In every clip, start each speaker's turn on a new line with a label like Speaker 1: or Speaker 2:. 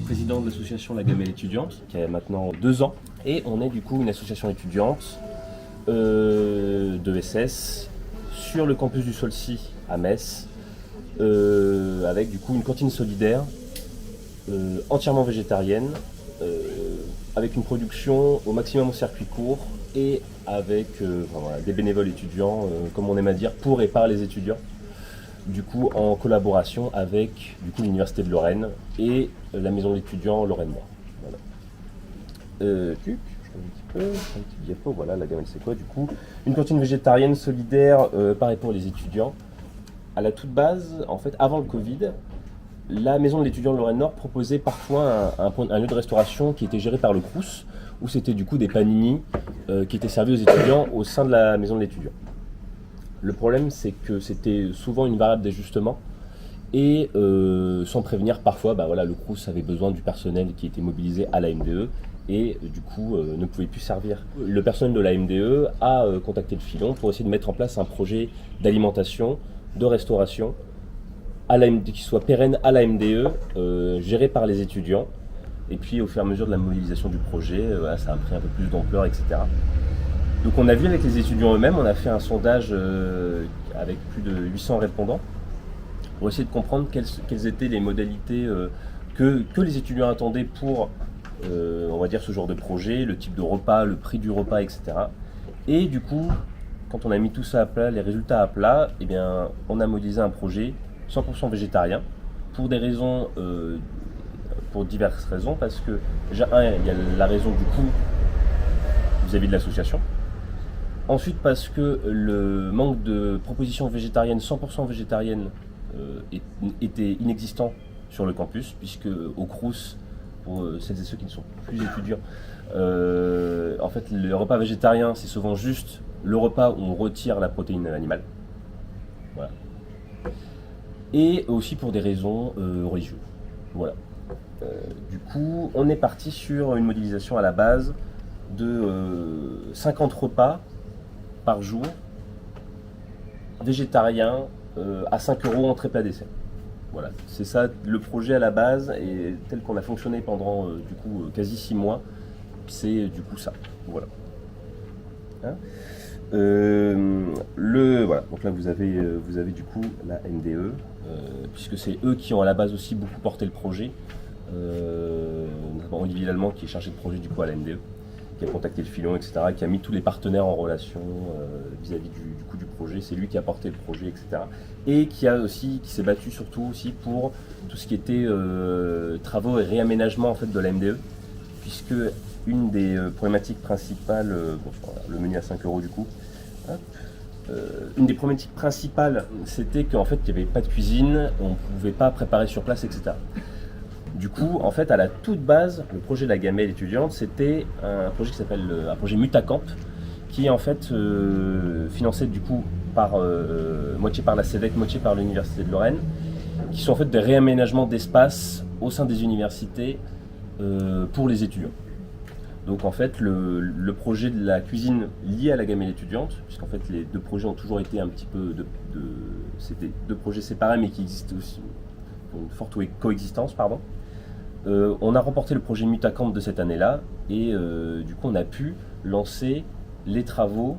Speaker 1: Président de l'association La Gamelle étudiante, qui a maintenant 2 ans. Et on est du coup une association étudiante de SS sur le campus du Solcy à Metz, avec du coup une cantine solidaire entièrement végétarienne, avec une production au maximum au circuit court et avec voilà, des bénévoles étudiants, comme on aime à dire, pour et par les étudiants. Du coup, en collaboration avec du coup, l'Université de Lorraine et la maison de l'étudiant Lorraine-Nord. Voilà. Un petit diapo, voilà, la gamelle c'est quoi du coup? Une cantine végétarienne solidaire, pareil pour les étudiants. À la toute base, en fait, avant le Covid, la maison de l'étudiant Lorraine-Nord proposait parfois un lieu de restauration qui était géré par le Crous, où c'était du coup des panini qui étaient servis aux étudiants au sein de la maison de l'étudiant. Le problème, c'est que c'était souvent une variable d'ajustement et sans prévenir, parfois, voilà, le Crous avait besoin du personnel qui était mobilisé à la MDE et du coup ne pouvait plus servir. Le personnel de la MDE a contacté le Filon pour essayer de mettre en place un projet d'alimentation, de restauration, qui soit pérenne à la MDE, géré par les étudiants. Et puis au fur et à mesure de la mobilisation du projet, ça a pris un peu plus d'ampleur, etc. Donc on a vu avec les étudiants eux-mêmes, on a fait un sondage avec plus de 800 répondants pour essayer de comprendre quelles étaient les modalités que les étudiants attendaient pour, on va dire, ce genre de projet, le type de repas, le prix du repas, etc. Et du coup, quand on a mis tout ça à plat, les résultats à plat, eh bien, on a modélisé un projet 100% végétarien pour des raisons, pour diverses raisons, parce que déjà, il y a la raison du coût vis-à-vis de l'association. Ensuite, parce que le manque de propositions végétariennes, 100% végétariennes, était inexistant sur le campus, puisque au Crous, pour celles et ceux qui ne sont plus étudiants, en fait, le repas végétarien, c'est souvent juste le repas où on retire la protéine animale. Voilà. Et aussi pour des raisons religieuses. Voilà. Du coup, on est parti sur une modélisation à la base de 50 repas par jour, végétariens, à 5 € entrée plat dessert. Voilà, c'est ça le projet à la base, et tel qu'on a fonctionné pendant du coup quasi 6 mois, c'est du coup ça. Voilà. Hein, voilà. Donc là vous avez du coup la MDE, puisque c'est eux qui ont à la base aussi beaucoup porté le projet, notamment Olivier Lallemand qui est chargé de projet du coup à la MDE, qui a contacté le Filon, etc., qui a mis tous les partenaires en relation vis-à-vis du projet. C'est lui qui a porté le projet, etc. Et qui s'est battu surtout aussi pour tout ce qui était travaux et réaménagement en fait de la MDE, puisque une des problématiques principales, le menu à 5 € du coup, une des problématiques principales, c'était qu'en fait il n'y avait pas de cuisine, on ne pouvait pas préparer sur place, etc. Du coup, en fait, à la toute base, le projet de la gamelle étudiante, c'était un projet qui s'appelle un projet Mutacamp, qui est en fait financé du coup par moitié par la CEVEC, moitié par l'Université de Lorraine, qui sont en fait des réaménagements d'espace au sein des universités pour les étudiants. Donc en fait, le projet de la cuisine lié à la gamelle étudiante, puisqu'en fait les deux projets ont toujours été un petit peu c'était 2 projets séparés mais qui existent aussi une forte coexistence, pardon. On a remporté le projet Mutacamp de cette année-là et du coup on a pu lancer les travaux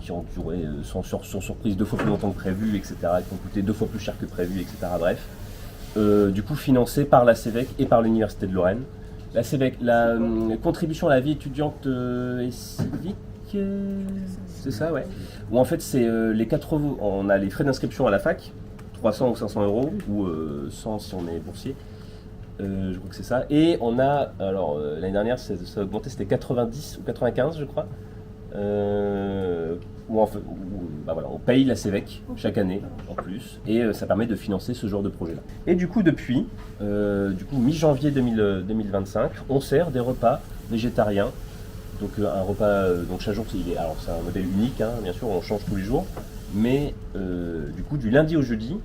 Speaker 1: qui ont duré sans surprise 2 fois plus longtemps que prévu, etc., qui ont coûté 2 fois plus cher que prévu, etc. Bref, du coup financés par la CEVEC et par l'Université de Lorraine. La CEVEC, la contribution à la vie étudiante et civique, c'est ça, ouais. Où en fait c'est on a les frais d'inscription à la fac, 300 ou 500 €, ou 100 si on est boursier. Je crois que c'est ça. Et on a, alors l'année dernière ça a augmenté, c'était 90 ou 95 je crois. Voilà, on paye la CEVEC chaque année en plus, et ça permet de financer ce genre de projet-là. Et du coup depuis mi-janvier 2025, on sert des repas végétariens Donc un repas, donc chaque jour, alors c'est un modèle unique, hein, bien sûr, on change tous les jours. Mais du coup, du lundi au jeudi,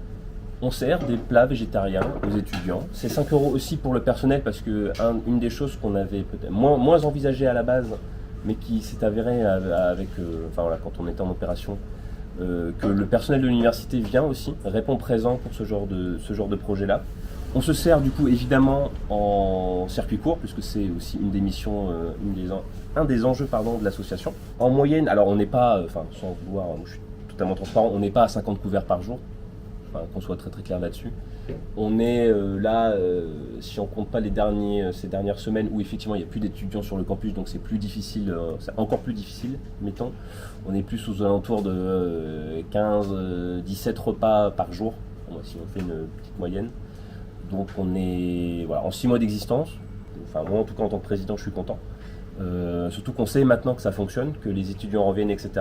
Speaker 1: on sert des plats végétariens aux étudiants. C'est 5 € aussi pour le personnel parce que une des choses qu'on avait peut-être moins envisagé à la base, mais qui s'est avéré avec, enfin voilà, quand on était en opération, que le personnel de l'université vient aussi, répond présent pour ce genre de projet-là. On se sert du coup évidemment en circuit court, puisque c'est aussi une des missions, un des enjeux de l'association. En moyenne, alors on n'est pas, enfin sans vouloir, je suis totalement transparent, on n'est pas à 50 couverts par jour, enfin, qu'on soit très très clair là-dessus. On est là, si on compte pas ces dernières semaines où effectivement il n'y a plus d'étudiants sur le campus, donc c'est plus difficile, c'est encore plus difficile, mettons. On est plus aux alentours de 15-17 repas par jour, si on fait une petite moyenne. Donc on est voilà, en 6 mois d'existence, enfin moi en tout cas en tant que président je suis content. Surtout qu'on sait maintenant que ça fonctionne, que les étudiants reviennent, etc.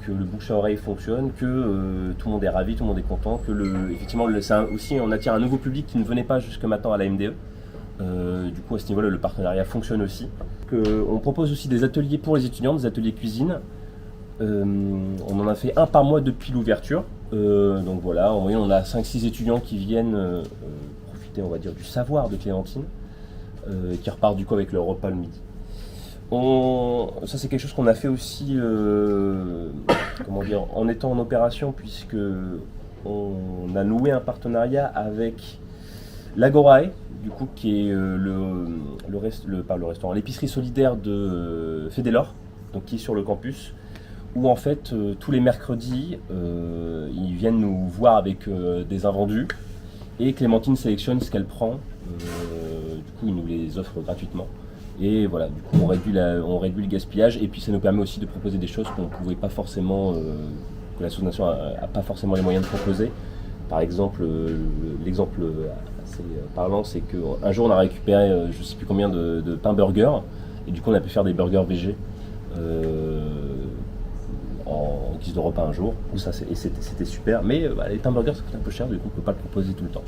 Speaker 1: Que le bouche à oreille fonctionne, que tout le monde est ravi, tout le monde est content, que effectivement aussi on attire un nouveau public qui ne venait pas jusque maintenant à la MDE. Du coup à ce niveau-là le partenariat fonctionne aussi. On propose aussi des ateliers pour les étudiants, des ateliers cuisine. On en a fait un par mois depuis l'ouverture. Donc voilà, en moyenne on a 5-6 étudiants qui viennent profiter, on va dire, du savoir de Clémentine, qui repartent du coup avec leur repas le midi. Ça c'est quelque chose qu'on a fait aussi en étant en opération, puisque on a noué un partenariat avec l'Agorae, du coup qui est l'épicerie solidaire de Fédélor, donc qui est sur le campus, où en fait tous les mercredis ils viennent nous voir avec des invendus et Clémentine sélectionne ce qu'elle prend, du coup ils nous les offrent gratuitement et voilà, du coup on réduit le gaspillage et puis ça nous permet aussi de proposer des choses qu'on ne pouvait pas forcément, que l'association n'a pas forcément les moyens de proposer. Par exemple, l'exemple assez parlant, c'est qu'un jour on a récupéré je ne sais plus combien de pain burger et du coup on a pu faire des burgers végé en guise de repas un jour, c'était super, mais les pain burgers ça coûte un peu cher, du coup on ne peut pas le proposer tout le temps.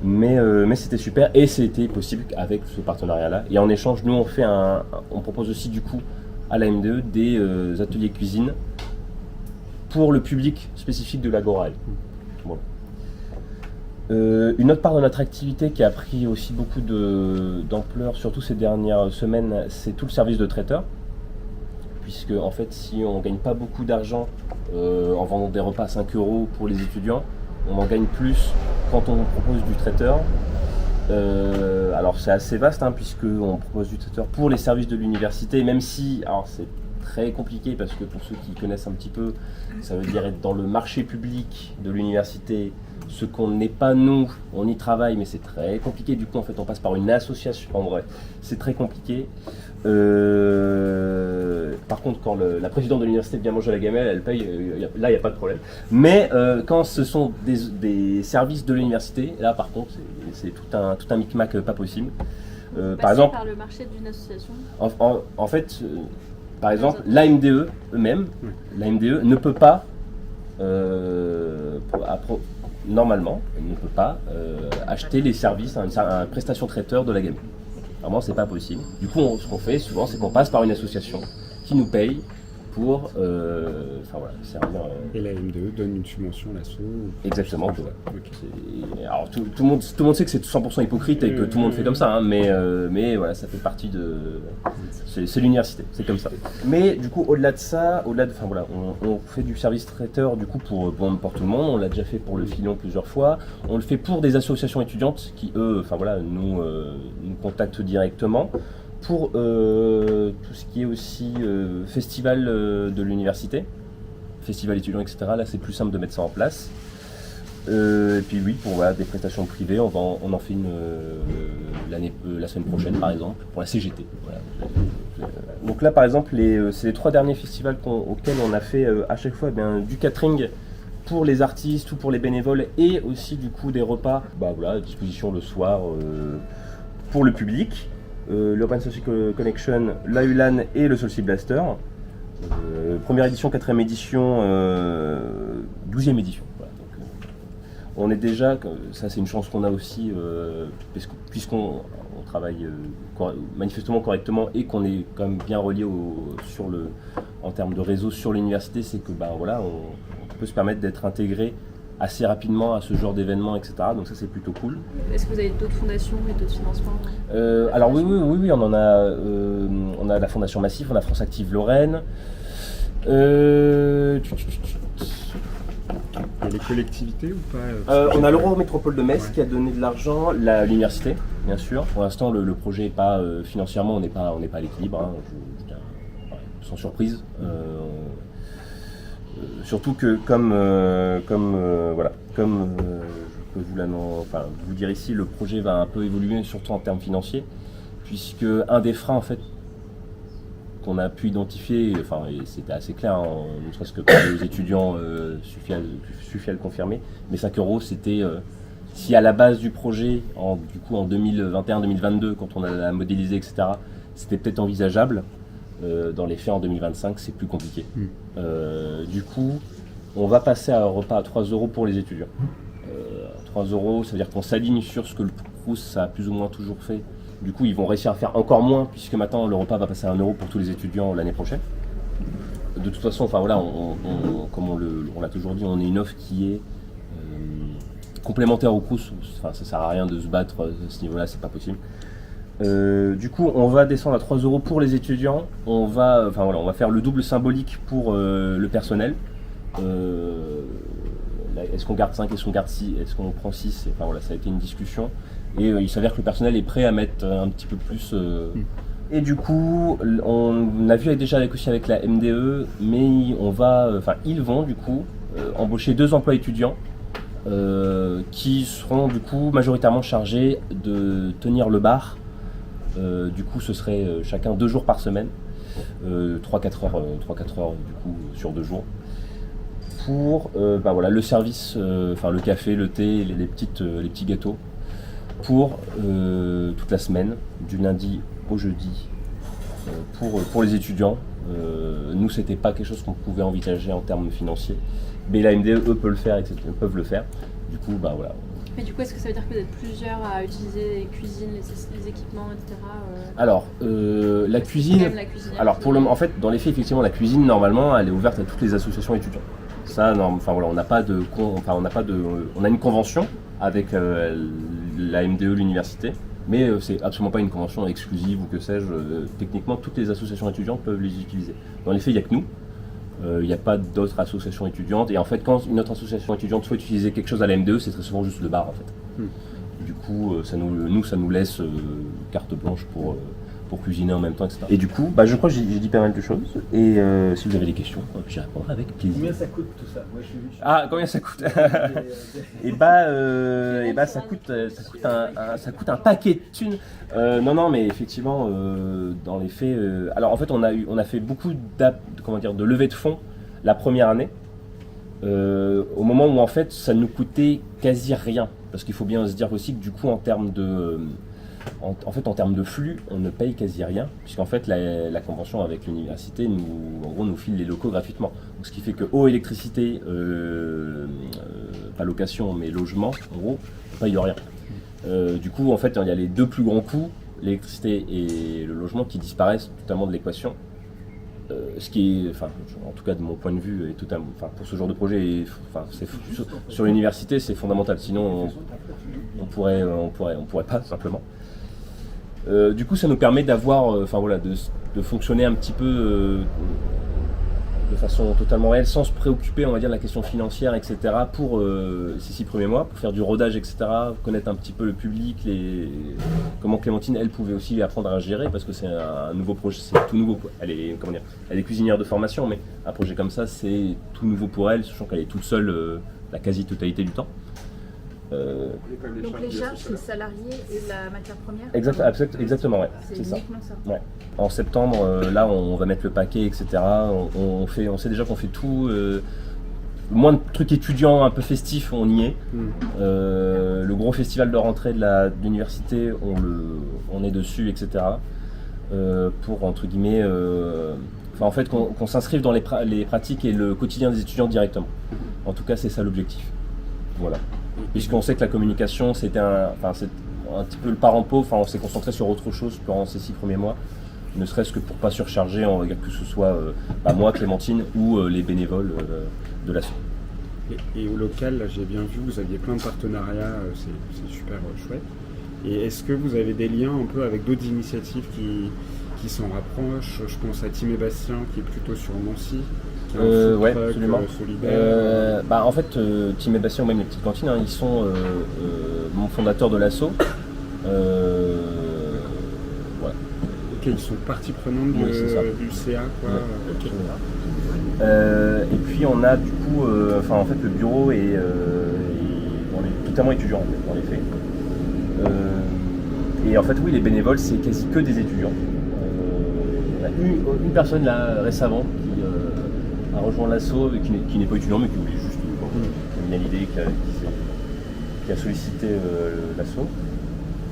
Speaker 1: Mais c'était super et c'était possible avec ce partenariat-là. Et en échange, nous on propose aussi du coup à la MDE des ateliers cuisine pour le public spécifique de l'Agorae. Voilà. Une autre part de notre activité qui a pris aussi beaucoup d'ampleur, surtout ces dernières semaines, c'est tout le service de traiteur. Puisque en fait, si on ne gagne pas beaucoup d'argent en vendant des repas à 5 € pour les étudiants, on en gagne plus quand on propose du traiteur. Alors c'est assez vaste, hein, puisqu'on propose du traiteur pour les services de l'université, même si, alors c'est très compliqué parce que pour ceux qui connaissent un petit peu, ça veut dire être dans le marché public de l'université, ce qu'on n'est pas nous, on y travaille, mais c'est très compliqué. Du coup, en fait, on passe par une association. En vrai, c'est très compliqué. Par contre, quand la présidente de l'université vient manger à la gamelle, elle paye. Là, il n'y a pas de problème. Mais quand ce sont des services de l'université, là, par contre, c'est tout un micmac pas possible. Par exemple,
Speaker 2: par le marché d'une association.
Speaker 1: En fait, par exemple, l'AMDE eux-mêmes, l'AMDE ne peut pas normalement, elle ne peut pas acheter les services à un prestation traiteur de la gamelle. Vraiment, c'est pas possible. Du coup, ce qu'on fait souvent, c'est qu'on passe par une association qui nous paye pour servir.
Speaker 3: Et la MDE donne une subvention à l'asso.
Speaker 1: Exactement. Okay. Alors tout le monde sait que c'est 100% hypocrite et que tout le monde fait comme ça, hein, mais voilà, ça fait partie de. C'est l'université, c'est comme ça. Mais du coup, au-delà de ça, on fait du service traiteur du coup pour tout le monde. On l'a déjà fait pour le Filon plusieurs fois. On le fait pour des associations étudiantes qui nous contactent directement. Pour tout ce qui est aussi festival de l'université, festival étudiant, etc. Là, c'est plus simple de mettre ça en place. Et puis oui, pour des prestations privées, on en fait une la semaine prochaine, par exemple, pour la CGT. Voilà. Donc là, par exemple, c'est les 3 derniers festivals auxquels on a fait à chaque fois du catering pour les artistes ou pour les bénévoles et aussi du coup des repas à disposition le soir pour le public. L'Urban Social Connection, la ULAN et le Solstice Blaster. Première édition, 4e édition, 12e édition. Voilà. Donc, on est déjà, ça c'est une chance qu'on a aussi, puisqu'on travaille manifestement correctement et qu'on est quand même bien relié en termes de réseau sur l'université, c'est que voilà, on peut se permettre d'être intégré assez rapidement à ce genre d'événements, etc. Donc ça c'est plutôt cool.
Speaker 2: Est-ce que vous avez d'autres fondations et d'autres financements
Speaker 1: Alors oui, on en a, on a la Fondation Massif, on a France Active Lorraine.
Speaker 3: Il y a les collectivités ou pas
Speaker 1: On a l'Eurométropole de Metz
Speaker 3: Ouais.
Speaker 1: qui a donné de l'argent, l'université bien sûr. Pour l'instant le projet est pas financièrement on n'est pas à l'équilibre, hein. Sans surprise. Surtout que comme je peux vous dire ici, le projet va un peu évoluer surtout en termes financiers, puisque un des freins en fait qu'on a pu identifier, et c'était assez clair, hein, ne serait-ce que pour les étudiants, suffit à le confirmer, mais 5 euros c'était si à la base du projet, en 2021-2022, quand on a modélisé, etc., c'était peut-être envisageable, dans les faits en 2025 c'est plus compliqué. Du coup, on va passer à un repas à 3 euros pour les étudiants. 3 euros, ça veut dire qu'on s'aligne sur ce que le Crous a plus ou moins toujours fait. Du coup, ils vont réussir à faire encore moins, puisque maintenant le repas va passer à 1 euro pour tous les étudiants l'année prochaine. De toute façon, comme on l'a toujours dit, on est une offre qui est complémentaire au Crous. Ça sert à rien de se battre à ce niveau-là, c'est pas possible. Du coup, on va descendre à 3 euros pour les étudiants. On va faire le double symbolique pour le personnel. Est-ce qu'on garde 5, est-ce qu'on garde 6, est-ce qu'on prend 6 ça a été une discussion. Et il s'avère que le personnel est prêt à mettre un petit peu plus. Et du coup, on a vu déjà aussi avec la MDE, mais ils vont du coup embaucher 2 emplois étudiants. Qui seront du coup majoritairement chargés de tenir le bar. Du coup, ce serait chacun 2 jours par semaine, 3-4 heures du coup sur 2 jours. Pour le service, le café, le thé, les petits gâteaux, pour toute la semaine, du lundi au jeudi, pour les étudiants. Nous, c'était pas quelque chose qu'on pouvait envisager en termes financiers. Mais la MDE, eux, peuvent le faire, etc. Du coup, voilà.
Speaker 2: Mais du coup, est-ce que ça veut dire que vous êtes plusieurs à utiliser les cuisines, les équipements, etc.
Speaker 1: Alors, la cuisine.
Speaker 2: Même la cuisine.
Speaker 1: Alors, en fait, dans les faits, effectivement, la cuisine, normalement, elle est ouverte à toutes les associations étudiantes. Ça, on a une convention avec la MDE, l'université, mais c'est absolument pas une convention exclusive ou que sais-je. Techniquement, toutes les associations étudiantes peuvent les utiliser. Dans les faits, il n'y a que nous. Il n'y a pas d'autres associations étudiantes. Et en fait, quand une autre association étudiante souhaite utiliser quelque chose à la MDE, c'est très souvent juste le bar, en fait. Du coup, ça nous laisse carte blanche pour cuisiner en même temps, etc. Et du coup, je crois que j'ai dit pas mal de choses. Et si vous avez des questions, j'y répondrai avec plaisir.
Speaker 4: Combien ça coûte tout ça? Moi, je suis venu.
Speaker 1: Combien ça coûte? Ça coûte un paquet de thunes. Non, mais effectivement, dans les faits, alors en fait, on a fait beaucoup de levée de fonds la première année, au moment où en fait, ça nous coûtait quasi rien, parce qu'il faut bien se dire aussi que du coup, en termes de flux, on ne paye quasi rien, puisqu'en fait la convention avec l'université nous file les locaux gratuitement. Donc, ce qui fait que eau, électricité, pas location mais logement, en gros, on paye rien. Du coup, en fait, il y a les 2 plus grands coûts, l'électricité et le logement, qui disparaissent totalement de l'équation. Ce qui est, en tout cas de mon point de vue, est totalement, pour ce genre de projet, sur l'université, c'est fondamental. Sinon, on pourrait pas simplement. Du coup, ça nous permet d'avoir, de fonctionner un petit peu de façon totalement réelle, sans se préoccuper, on va dire, de la question financière, etc. Pour ces 6 premiers mois, pour faire du rodage, etc. Connaître un petit peu le public, comment Clémentine, elle pouvait aussi apprendre à gérer, parce que c'est un nouveau projet, c'est tout nouveau. Elle est cuisinière de formation, mais un projet comme ça, c'est tout nouveau pour elle, sachant qu'elle est toute seule la quasi-totalité du temps.
Speaker 5: Donc les charges, c'est le salarié et la matière première?
Speaker 1: Exactement, ouais.
Speaker 5: C'est
Speaker 1: ça.
Speaker 5: uniquement ça.
Speaker 1: Ouais. En septembre, là, on va mettre le paquet, etc. On sait déjà qu'on fait tout. Moins de trucs étudiants un peu festifs, on y est. Le gros festival de rentrée de l'université, on est dessus, etc. Pour, entre guillemets, qu'on s'inscrive dans les pratiques et le quotidien des étudiants directement. En tout cas, c'est ça l'objectif. Voilà. Puisqu'on sait que la communication, c'est un petit peu le parent pauvre. Enfin, on s'est concentré sur autre chose pendant ces 6 premiers mois, ne serait-ce que pour pas surcharger, on va dire que ce soit moi, Clémentine ou les bénévoles de l'asso.
Speaker 3: Et au local, là, j'ai bien vu, vous aviez plein de partenariats, c'est super chouette. Et est-ce que vous avez des liens un peu avec d'autres initiatives qui s'en rapprochent? Je pense à Tim et Bastien qui est plutôt sur Nancy, qui a un food
Speaker 1: Ouais,
Speaker 3: truck,
Speaker 1: absolument.
Speaker 3: solidaire.
Speaker 1: En fait, Tim et Bastien ou même les petites cantines, hein, ils sont mon fondateur de l'asso. Voilà.
Speaker 3: Ok, ils sont partie prenante
Speaker 1: Oui, c'est ça.
Speaker 3: du CA, quoi.
Speaker 1: Ouais,
Speaker 3: Ok.
Speaker 1: et puis on a du coup, en fait, le bureau est totalement étudiant en fait, dans les faits. Et en fait, oui, les bénévoles, c'est quasi que des étudiants. Il y a une personne là récemment qui a rejoint l'asso, qui n'est pas étudiant, mais qui voulait juste qui a bien l'idée, qui a sollicité l'asso.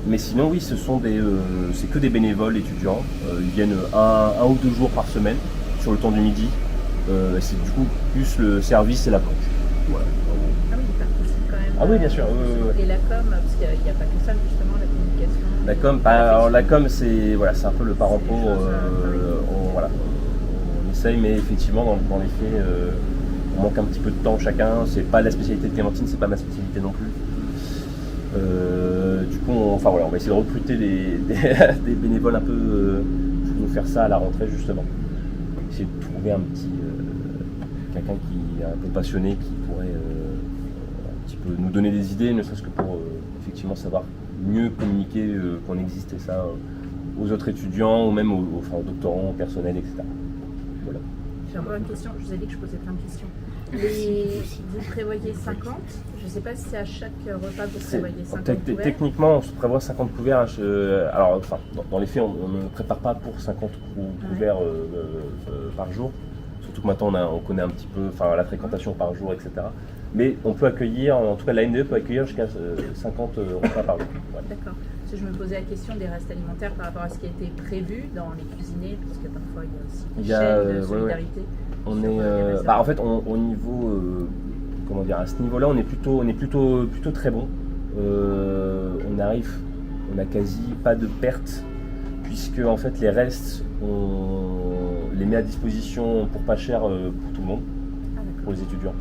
Speaker 1: Mais sinon, oui, c'est que des bénévoles étudiants. Ils viennent un ou 2 jours par semaine sur le temps du midi. C'est du coup plus le service et la planche. Voilà.
Speaker 5: Ah oui, ils participent quand même.
Speaker 1: Ah oui, bien sûr.
Speaker 5: Et la com, parce qu'il n'y a pas que ça, justement, la communication.
Speaker 1: La com, alors la com, c'est un peu le parent pauvre. On essaye, mais effectivement, dans les faits, on manque un petit peu de temps chacun. C'est pas la spécialité de Clémentine, c'est pas ma spécialité non plus. Du coup, on va essayer de recruter des bénévoles un peu pour nous faire ça à la rentrée justement. Essayer de trouver quelqu'un qui est un peu passionné, qui pourrait un petit peu nous donner des idées, ne serait-ce que pour effectivement savoir mieux communiquer qu'on existe et ça aux autres étudiants ou même aux doctorants, au personnel, etc. Voilà.
Speaker 5: J'ai encore une question, je vous ai dit que je posais plein de questions. Vous prévoyez 50, je ne sais pas si c'est à chaque repas que vous prévoyez 50 couverts.
Speaker 1: Techniquement, on se prévoit 50 couverts. Dans les faits, on ne prépare pas pour 50 couverts par jour. Surtout que maintenant, on connaît un petit peu la fréquentation par jour, etc. Mais on peut accueillir, en tout cas l'ANDE peut accueillir jusqu'à 50 repas par jour. Ouais.
Speaker 5: D'accord. Parce que je me posais la question des restes alimentaires par rapport à ce qui a été prévu dans les cuisiniers, parce que parfois il y a aussi une chaîne de solidarité.
Speaker 1: On est, en fait, au niveau, à ce niveau-là, on est plutôt très bon. On a quasi pas de pertes, puisque en fait les restes, on les met à disposition pour pas cher pour tout le monde, pour les étudiants.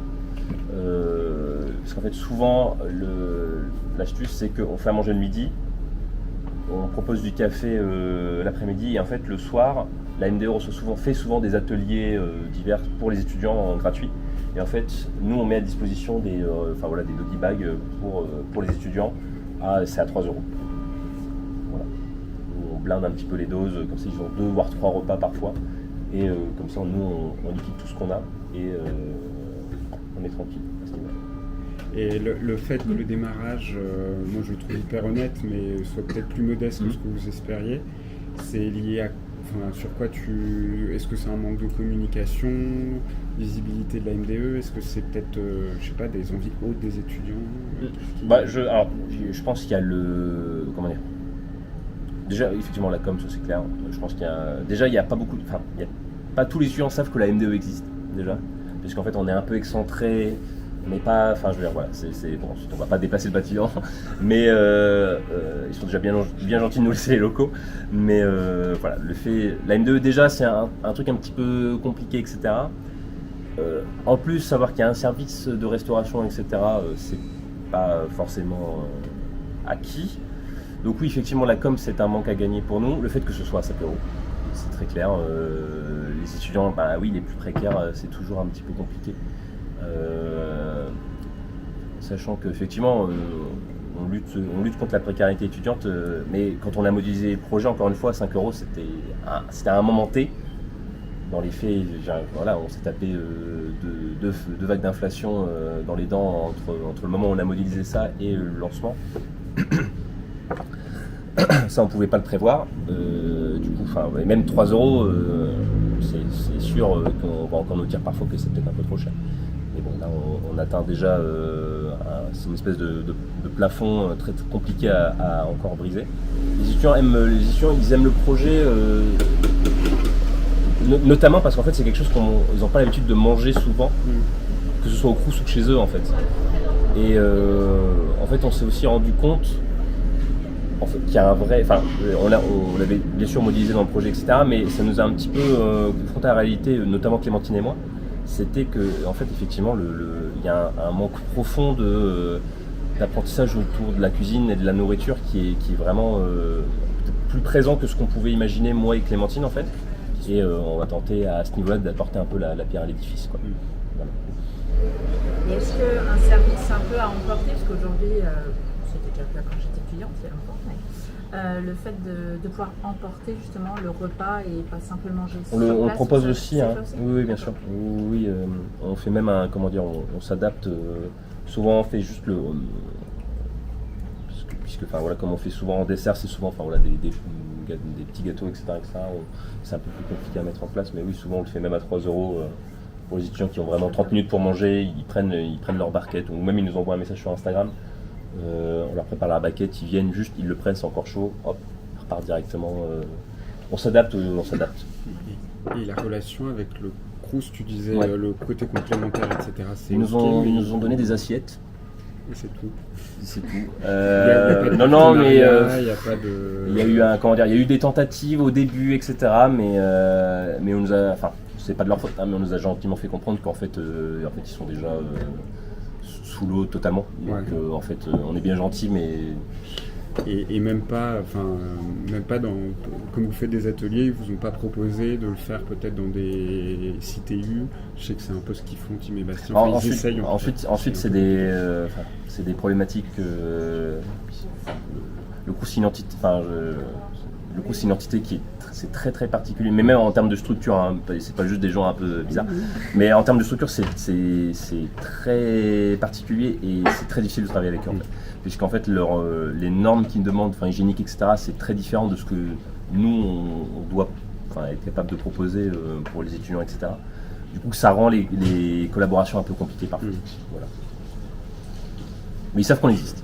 Speaker 1: Parce qu'en fait, souvent, l'astuce, c'est qu'on fait à manger le midi, on propose du café l'après-midi, et en fait, le soir, la MDE fait souvent des ateliers divers pour les étudiants gratuits. Et en fait, nous, on met à disposition des doggy bags pour les étudiants. C'est à 3 €. Voilà. On blinde un petit peu les doses, comme ça, ils ont 2 voire 3 repas parfois. Et comme ça, nous, on liquide tout ce qu'on a et on est tranquille à ce niveau-là.
Speaker 3: Et le fait que le démarrage, moi je le trouve hyper honnête, mais soit peut-être plus modeste que ce que vous espériez, c'est lié à sur quoi est-ce que c'est un manque de communication, visibilité de la MDE, est-ce que c'est peut-être, des envies hautes des étudiants?
Speaker 1: Je pense qu'il y a déjà, effectivement, la com, ça c'est clair. Je pense qu'il y a, déjà, il y a pas beaucoup, pas tous les étudiants savent que la MDE existe, déjà. Puisqu'en fait, on est un peu excentré, mais pas, on va pas déplacer le bâtiment, mais ils sont déjà bien gentils de nous laisser les locaux, mais la MDE déjà c'est un truc un petit peu compliqué, etc. En plus, savoir qu'il y a un service de restauration, etc., c'est pas forcément acquis. Donc oui, effectivement, la com, c'est un manque à gagner pour nous. Le fait que ce soit à 5 €, c'est très clair. Les étudiants, les plus précaires, c'est toujours un petit peu compliqué. Sachant qu'effectivement, on lutte contre la précarité étudiante, mais quand on a modélisé le projet, encore une fois, 5 €, c'était à un moment T. Dans les faits, on s'est tapé deux vagues d'inflation dans les dents entre le moment où on a modélisé ça et le lancement. Ça, on ne pouvait pas le prévoir. Même 3 €, c'est sûr qu'on va encore nous dire parfois que c'est peut-être un peu trop cher. Mais bon, là, on atteint déjà c'est une espèce de plafond très, très compliqué à encore briser. Les étudiants, ils aiment le projet, notamment parce qu'en fait, c'est quelque chose qu'ils n'ont pas l'habitude de manger souvent, que ce soit au Crous ou chez eux, en fait. Et en fait, on s'est aussi rendu compte qu'il y a un vrai. Enfin, on l'avait bien sûr modélisé dans le projet, etc. Mais ça nous a un petit peu confronté à la réalité, notamment Clémentine et moi. C'était que, en fait, effectivement, il y a un manque profond d'apprentissage autour de la cuisine et de la nourriture qui est vraiment plus présent que ce qu'on pouvait imaginer, moi et Clémentine, en fait. Et on va tenter à ce niveau-là d'apporter un peu la pierre à l'édifice, quoi. Voilà.
Speaker 5: Et est-ce qu'un service un peu à emporter, parce qu'aujourd'hui, c'était déjà le cas quand j'étais étudiante, il y a longtemps, mais le fait de pouvoir emporter justement le repas et pas simplement manger sur place,
Speaker 1: on le propose aussi, hein.
Speaker 5: aussi.
Speaker 1: Oui, bien sûr. Oui, on fait même on s'adapte. Souvent, on fait juste puisque voilà, comme on fait souvent en dessert, c'est souvent des petits gâteaux, etc. C'est un peu plus compliqué à mettre en place, mais oui, souvent on le fait même à 3 € pour les étudiants qui ont vraiment 30 minutes pour manger. Ils prennent leur barquette, ou même ils nous envoient un message sur Instagram. On leur prépare la barquette, ils viennent juste, ils le prennent, c'est encore chaud, hop, ils repartent directement. On s'adapte.
Speaker 3: Et la relation avec le Crous, tu disais,
Speaker 1: Ouais.
Speaker 3: le côté complémentaire, etc.
Speaker 1: Ils nous ont donné des assiettes.
Speaker 3: Et c'est tout.
Speaker 1: C'est tout.
Speaker 3: Il y a pas de
Speaker 1: Non, mais
Speaker 3: partenariat, il y a pas de.
Speaker 1: il y a eu des tentatives au début, etc. Mais on nous a, enfin, c'est pas de leur faute, hein, mais on nous a gentiment fait comprendre qu'en fait, ils sont déjà sous l'eau totalement. Donc,
Speaker 3: Ouais.
Speaker 1: en fait, on est bien gentils, mais
Speaker 3: Et même pas dans. Comme vous faites des ateliers, ils vous ont pas proposé de le faire peut-être dans des CTU. Je sais que c'est un peu ce qu'ils font, Tim et Bastien. Enfin, ils essayent, en fait.
Speaker 1: ensuite, c'est des problématiques. Le Crous, c'est une entité. Le Crous, c'est une entité c'est très très particulier, mais même en termes de structure, hein, c'est pas juste des gens un peu bizarres, mais en termes de structure, c'est très particulier et c'est très difficile de travailler avec eux, en fait. Puisqu'en fait, les normes qu'ils demandent, hygiéniques, etc., c'est très différent de ce que nous, on doit être capable de proposer pour les étudiants, etc. Du coup, ça rend les collaborations un peu compliquées parfois. Voilà. Mais ils savent qu'on existe.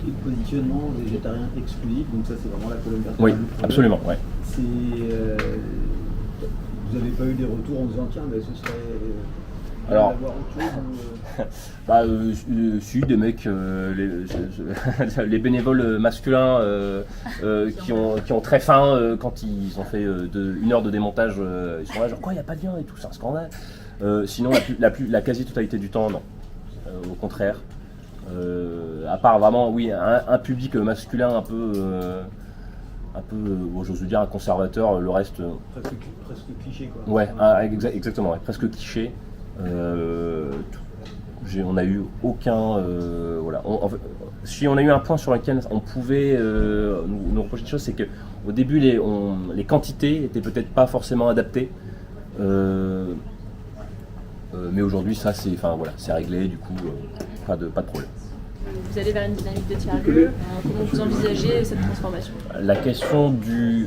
Speaker 4: Et le positionnement végétarien exclusif, donc ça c'est vraiment la colonne vertébrale.
Speaker 1: Oui,
Speaker 4: du projet.
Speaker 1: absolument, ouais.
Speaker 4: Vous n'avez pas eu des retours en disant tiens, mais ce serait
Speaker 1: Alors,
Speaker 4: d'avoir autre chose
Speaker 1: si, des mecs, les bénévoles masculins qui ont très faim quand ils ont fait 1 heure de démontage, ils sont là genre quoi, il n'y a pas de lien et tout, c'est un scandale. Sinon, la quasi-totalité du temps, non. Au contraire. À part vraiment, oui, un public masculin un peu j'ose dire un conservateur, le reste.
Speaker 4: presque cliché quoi.
Speaker 1: Ouais, exactement, ouais, presque cliché. On n'a eu aucun. Voilà. Si on a eu un point sur lequel on pouvait nous reprocher des choses, c'est qu'au début, les quantités étaient peut-être pas forcément adaptées. Mais aujourd'hui, ça, c'est réglé, du coup, pas de problème.
Speaker 2: Vous allez vers une dynamique de tiers-lieu. Comment vous envisagez cette transformation?
Speaker 1: La question de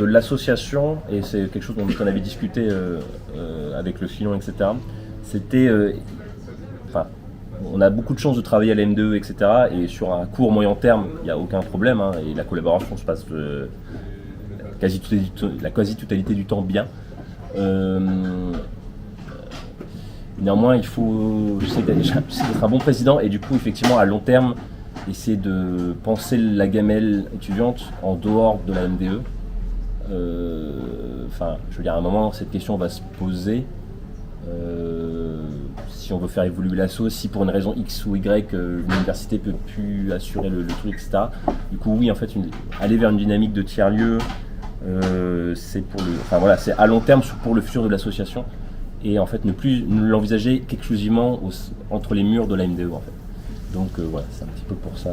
Speaker 1: l'association, et c'est quelque chose dont on avait discuté avec le Filon, etc. C'était, on a beaucoup de chance de travailler à la M2E, etc. Et sur un court moyen terme, il n'y a aucun problème, hein, et la collaboration se passe la quasi-totalité du temps bien. Néanmoins, il faut, j'essaie d'être un bon président et du coup, effectivement, à long terme, essayer de penser la gamelle étudiante en dehors de la MDE. Je veux dire, à un moment, cette question va se poser. Si on veut faire évoluer l'asso, si pour une raison X ou Y, l'université peut plus assurer le truc, etc. Du coup, oui, en fait, aller vers une dynamique de tiers-lieu, c'est c'est à long terme pour le futur de l'association. Et en fait, ne plus l'envisager qu'exclusivement entre les murs de la MDE, en fait. Donc voilà, c'est un petit peu pour ça.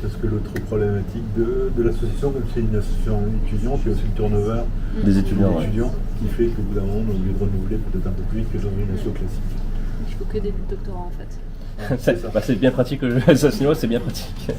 Speaker 6: Parce que l'autre problématique de l'association, même si c'est une association étudiante, il y a aussi le turnover
Speaker 1: des étudiants,
Speaker 6: qui fait qu'au bout d'un moment, on est obligé de renouveler peut-être un peu plus vite que dans une asso classique.
Speaker 2: Il faut que des doctorants en fait.
Speaker 1: C'est bien pratique, c'est bien pratique.